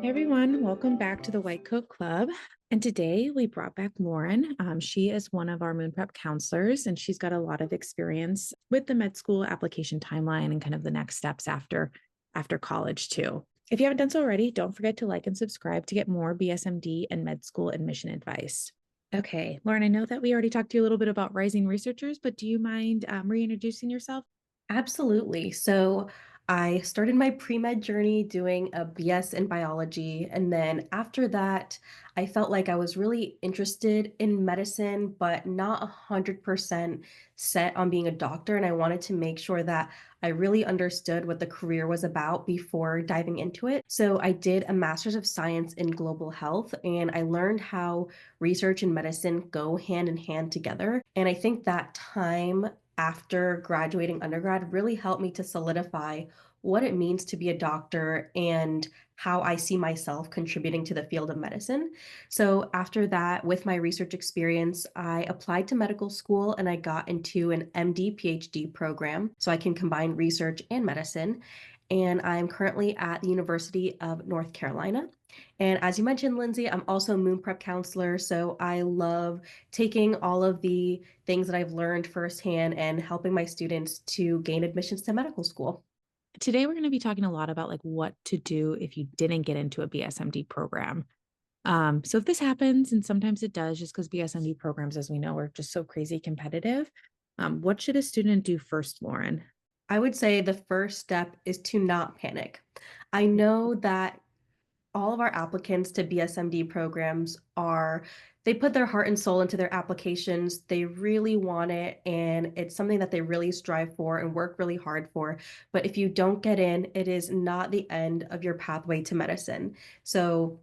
Hey everyone, welcome back to the White Coat Club. And today we brought back Loren. She is one of our Moon Prep counselors, and she's got a lot of experience with the med school application timeline and kind of the next steps after college too. If you haven't done so already, don't forget to like and subscribe to get more BSMD and med school admission advice. Okay, Lauren, I know that we already talked to you a little bit about rising researchers, but do you mind reintroducing yourself? Absolutely. So I started my pre-med journey doing a BS in biology. And then after that, I felt like I was really interested in medicine, but not 100% set on being a doctor. And I wanted to make sure that I really understood what the career was about before diving into it. So I did a master's of science in global health, and I learned how research and medicine go hand in hand together. And I think that time after graduating undergrad really helped me to solidify what it means to be a doctor and how I see myself contributing to the field of medicine. So, after that, with my research experience, I applied to medical school and I got into an MD PhD program so I can combine research and medicine. And I'm currently at the University of North Carolina. And as you mentioned, Lindsay, I'm also a moon prep counselor. So I love taking all of the things that I've learned firsthand and helping my students to gain admissions to medical school. Today we're going to be talking a lot about like what to do if you didn't get into a BSMD program. So if this happens, and sometimes it does, just because BSMD programs, as we know, are just so crazy competitive, what should a student do first, Lauren? I would say the first step is to not panic. I know that all of our applicants to BSMD programs they put their heart and soul into their applications. They really want it, and it's something that they really strive for and work really hard for. But if you don't get in, it is not the end of your pathway to medicine. So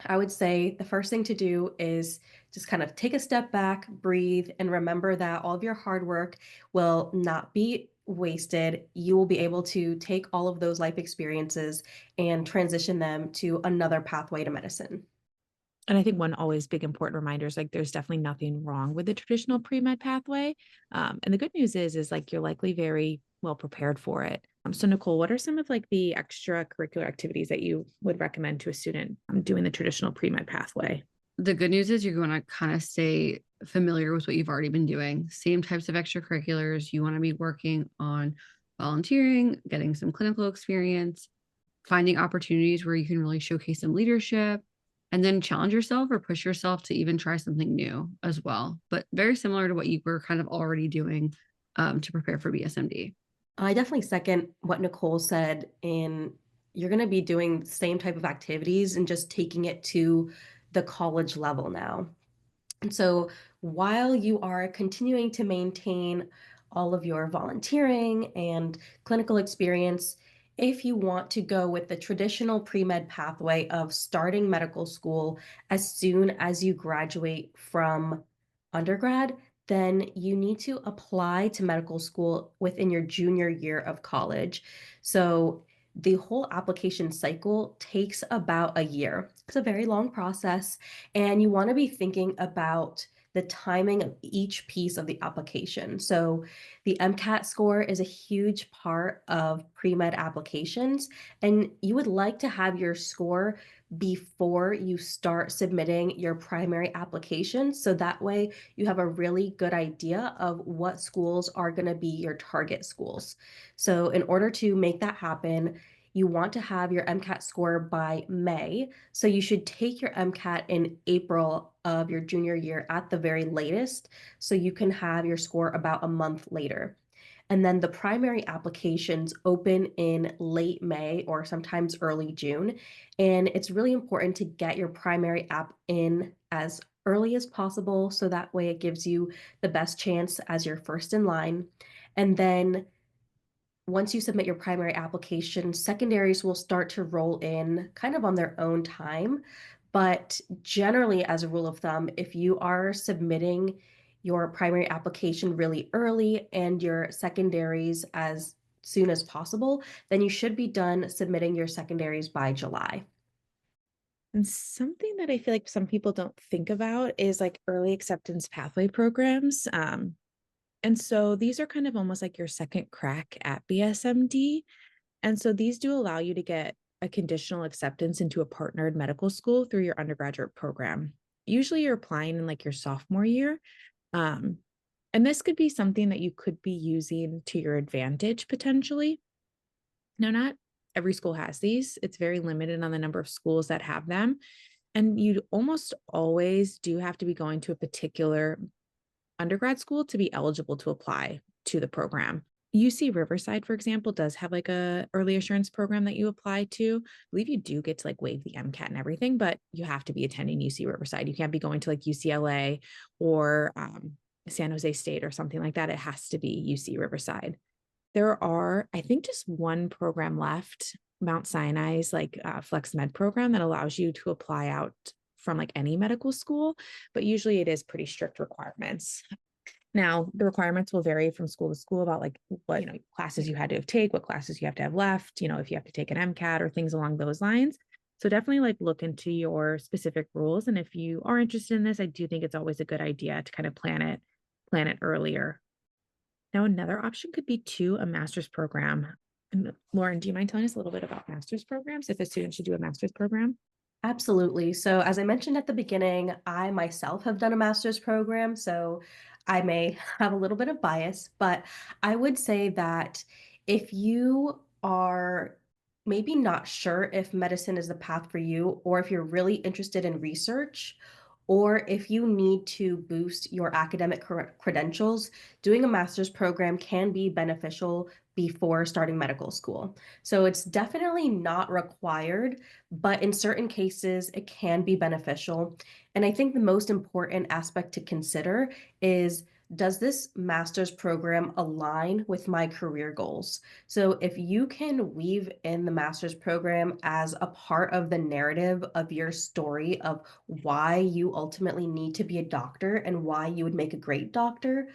I would say the first thing to do is just kind of take a step back, breathe, and remember that all of your hard work will not be wasted. You will be able to take all of those life experiences and transition them to another pathway to medicine. And I think one always big important reminder is like there's definitely nothing wrong with the traditional pre-med pathway. And the good news is like you're likely very well prepared for it. So Nicole, what are some of like the extracurricular activities that you would recommend to a student doing the traditional pre-med pathway? The good news is you're going to kind of stay familiar with what you've already been doing. Same types of extracurriculars. You want to be working on volunteering, getting some clinical experience, finding opportunities where you can really showcase some leadership, and then challenge yourself or push yourself to even try something new as well. But very similar to what you were kind of already doing to prepare for BSMD. I definitely second what Nicole said in you're going to be doing the same type of activities and just taking it to the college level now. And so while you are continuing to maintain all of your volunteering and clinical experience, if you want to go with the traditional pre-med pathway of starting medical school as soon as you graduate from undergrad, then you need to apply to medical school within your junior year of college. So the whole application cycle takes about a year. It's a very long process, and you want to be thinking about the timing of each piece of the application. So, the MCAT score is a huge part of pre med applications, and you would like to have your score before you start submitting your primary application. So that way you have a really good idea of what schools are going to be your target schools. So, in order to make that happen, you want to have your MCAT score by May. So you should take your MCAT in April of your junior year at the very latest, so you can have your score about a month later. And then the primary applications open in late May or sometimes early June. And it's really important to get your primary app in as early as possible so that way it gives you the best chance as you're first in line. And then once you submit your primary application, secondaries will start to roll in kind of on their own time. But generally, as a rule of thumb, if you are submitting your primary application really early and your secondaries as soon as possible, then you should be done submitting your secondaries by July. And something that I feel like some people don't think about is like early acceptance pathway programs. And so these are kind of almost like your second crack at BSMD. And so these do allow you to get a conditional acceptance into a partnered medical school through your undergraduate program. Usually you're applying in like your sophomore year. Um, and this could be something that you could be using to your advantage potentially. Now, not every school has these. It's very limited on the number of schools that have them. And you almost always do have to be going to a particular undergrad school to be eligible to apply to the program. UC Riverside, for example, does have like a early assurance program that you apply to. I believe you do get to like waive the MCAT and everything, but you have to be attending UC Riverside. You can't be going to like UCLA or San Jose State or something like that. It has to be UC Riverside. There are, I think, just one program left, Mount Sinai's like Flex Med program that allows you to apply out from like any medical school, but usually it is pretty strict requirements. Now, the requirements will vary from school to school about like what, classes you had to take, what classes you have to have left, if you have to take an MCAT or things along those lines. So definitely like look into your specific rules. And if you are interested in this, I do think it's always a good idea to kind of plan it earlier. Now, another option could be to a master's program. And Loren, do you mind telling us a little bit about master's programs if a student should do a master's program? Absolutely. So, as I mentioned at the beginning, I myself have done a master's program, so I may have a little bit of bias, but I would say that if you are maybe not sure if medicine is the path for you, or if you're really interested in research, or if you need to boost your academic credentials, doing a master's program can be beneficial before starting medical school. So, it's definitely not required, but in certain cases, it can be beneficial. And I think the most important aspect to consider is, does this master's program align with my career goals? So, if you can weave in the master's program as a part of the narrative of your story of why you ultimately need to be a doctor and why you would make a great doctor,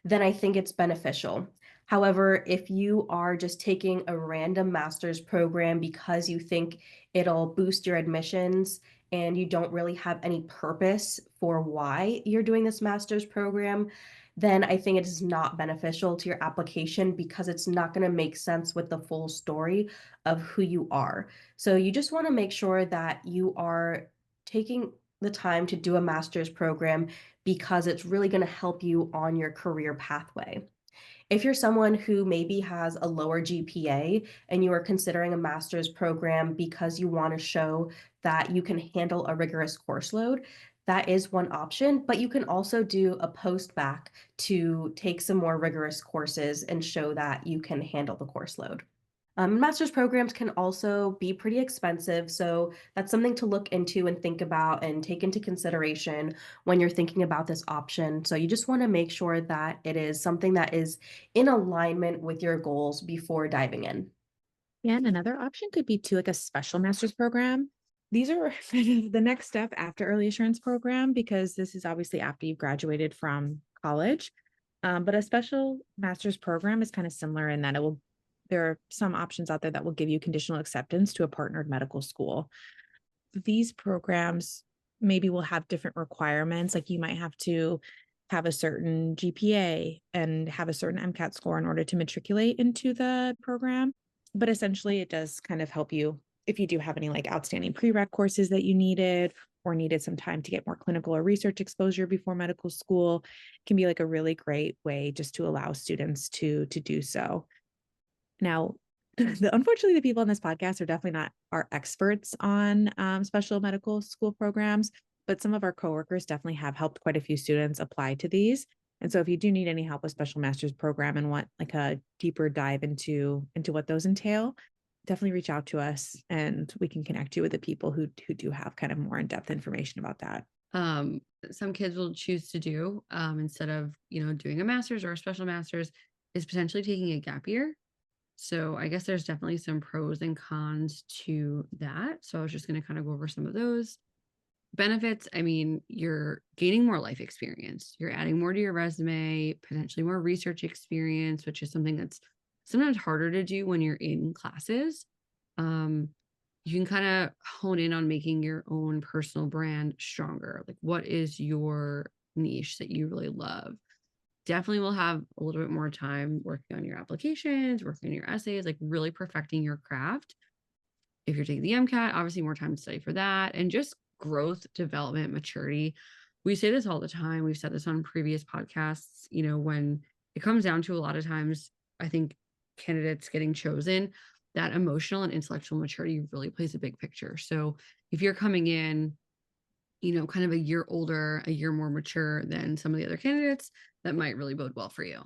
then I think it's beneficial. However, if you are just taking a random master's program because you think it'll boost your admissions and you don't really have any purpose for why you're doing this master's program, then I think it is not beneficial to your application because it's not going to make sense with the full story of who you are. So you just want to make sure that you are taking the time to do a master's program because it's really going to help you on your career pathway. If you're someone who maybe has a lower GPA and you are considering a master's program because you want to show that you can handle a rigorous course load, that is one option, but you can also do a post-bac to take some more rigorous courses and show that you can handle the course load. Master's programs can also be pretty expensive, so that's something to look into and think about and take into consideration when you're thinking about this option. So you just want to make sure that it is something that is in alignment with your goals before diving in. Yeah, and another option could be to like a special master's program. These are kind of the next step after early assurance program, because this is obviously after you've graduated from college. But a special master's program is kind of similar in that there are some options out there that will give you conditional acceptance to a partnered medical school. These programs maybe will have different requirements. Like you might have to have a certain GPA and have a certain MCAT score in order to matriculate into the program. But essentially, it does kind of help you if you do have any like outstanding prereq courses that you needed or needed some time to get more clinical or research exposure before medical school. It can be like a really great way just to allow students to do so. Now, unfortunately, the people on this podcast are definitely not our experts on special medical school programs, but some of our coworkers definitely have helped quite a few students apply to these. And so if you do need any help with special master's program and want like a deeper dive into what those entail, definitely reach out to us and we can connect you with the people who do have kind of more in-depth information about that. Some kids will choose to do instead of doing a master's or a special master's is potentially taking a gap year. So I guess there's definitely some pros and cons to that. So I was just going to kind of go over some of those benefits. I mean, you're gaining more life experience. You're adding more to your resume, potentially more research experience, which is something that's sometimes harder to do when you're in classes. You can kind of hone in on making your own personal brand stronger. Like, what is your niche that you really love? Definitely will have a little bit more time working on your applications, working on your essays, like really perfecting your craft. if you're taking the MCAT, obviously more time to study for that, and just growth, development, maturity. We say this all the time. We've said this on previous podcasts, when it comes down to a lot of times, I think candidates getting chosen, that emotional and intellectual maturity really plays a big picture. So if you're coming in, kind of a year older, a year more mature than some of the other candidates, that might really bode well for you.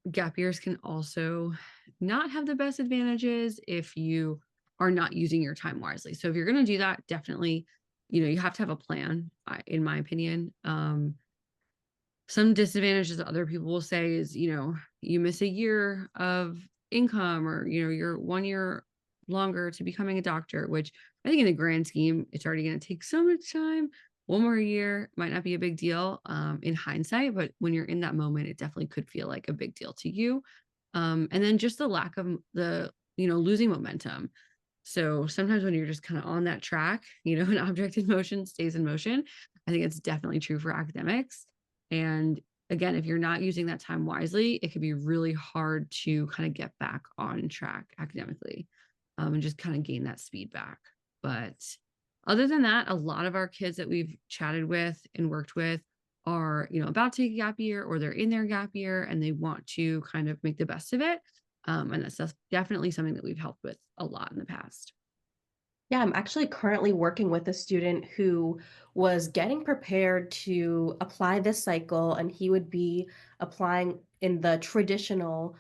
Gap years can also not have the best advantages if you are not using your time wisely. So if you're going to do that, definitely, you have to have a plan, in my opinion. Some disadvantages that other people will say is, you miss a year of income, or, you're 1 year longer to becoming a doctor, which I think in the grand scheme, it's already going to take so much time. 1 more year might not be a big deal in hindsight, but when you're in that moment, it definitely could feel like a big deal to you. And then just the lack of losing momentum. So sometimes when you're just kind of on that track, an object in motion stays in motion. I think it's definitely true for academics. And again, if you're not using that time wisely, it could be really hard to kind of get back on track academically, and just kind of gain that speed back. But other than that, a lot of our kids that we've chatted with and worked with are, about to take a gap year, or they're in their gap year and they want to kind of make the best of it. And that's definitely something that we've helped with a lot in the past. Yeah, I'm actually currently working with a student who was getting prepared to apply this cycle, and he would be applying in the traditional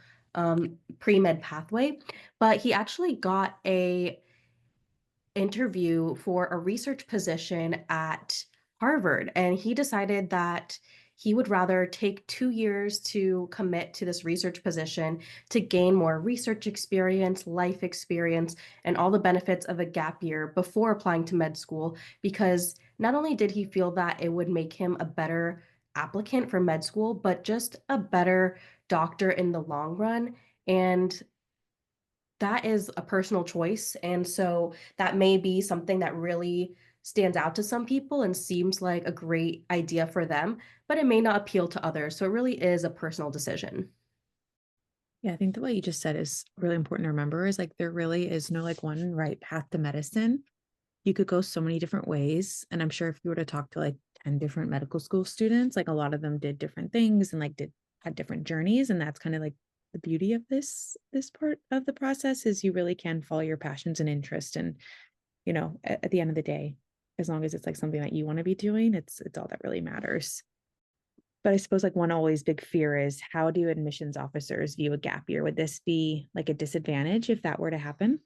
pre-med pathway, but he actually got a interview for a research position at Harvard, and he decided that he would rather take 2 years to commit to this research position to gain more research experience, life experience, and all the benefits of a gap year before applying to med school, because not only did he feel that it would make him a better applicant for med school, but just a better doctor in the long run. And that is a personal choice, and so that may be something that really stands out to some people and seems like a great idea for them, but it may not appeal to others, so it really is a personal decision. Yeah, I think that what you just said is really important to remember is like there really is no like one right path to medicine. You could go so many different ways. And I'm sure if you were to talk to like 10 different medical school students, like a lot of them did different things and like had different journeys. And that's kind of like the beauty of this part of the process is you really can follow your passions and interest. And, at the end of the day, as long as it's like something that you want to be doing, it's all that really matters. But I suppose like one always big fear is how do admissions officers view a gap year? Would this be like a disadvantage if that were to happen?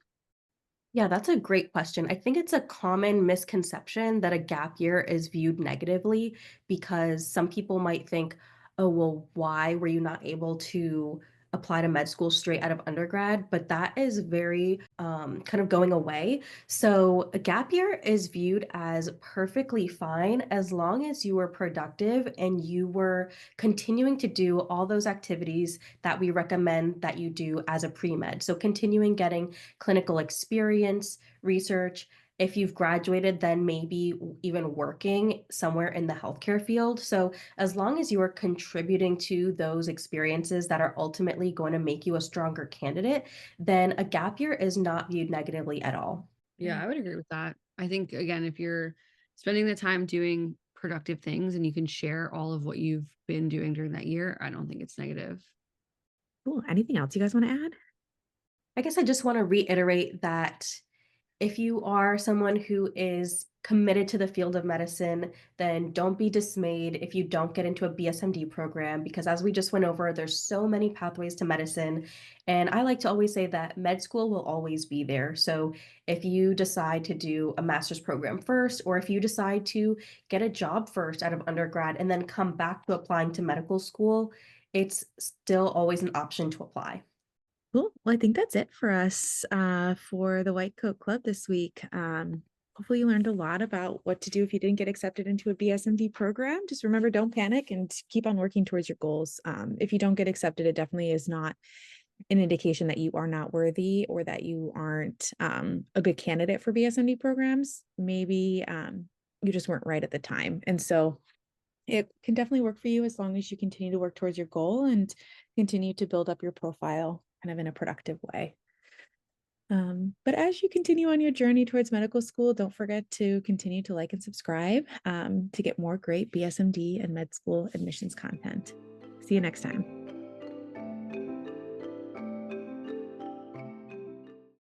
Yeah, that's a great question. I think it's a common misconception that a gap year is viewed negatively because some people might think, oh, well, why were you not able to apply to med school straight out of undergrad? But that is very kind of going away. So a gap year is viewed as perfectly fine as long as you were productive and you were continuing to do all those activities that we recommend that you do as a pre-med. So continuing getting clinical experience, research. If you've graduated, then maybe even working somewhere in the healthcare field. So, as long as you are contributing to those experiences that are ultimately going to make you a stronger candidate, then a gap year is not viewed negatively at all. Yeah, I would agree with that. I think, again, if you're spending the time doing productive things and you can share all of what you've been doing during that year, I don't think it's negative. Cool. Anything else you guys want to add? I guess I just want to reiterate that if you are someone who is committed to the field of medicine, then don't be dismayed if you don't get into a BSMD program, because as we just went over, there's so many pathways to medicine. And I like to always say that med school will always be there. So if you decide to do a master's program first, or if you decide to get a job first out of undergrad and then come back to applying to medical school, it's still always an option to apply. Cool. Well, I think that's it for us for the White Coat Club this week. Hopefully you learned a lot about what to do if you didn't get accepted into a BSMD program. Just remember, don't panic and keep on working towards your goals. If you don't get accepted, it definitely is not an indication that you are not worthy or that you aren't a good candidate for BSMD programs. Maybe you just weren't right at the time. And so it can definitely work for you as long as you continue to work towards your goal and continue to build up your profile kind of in a productive way. But as you continue on your journey towards medical school, don't forget to continue to like and subscribe to get more great BSMD and med school admissions content. See you next time.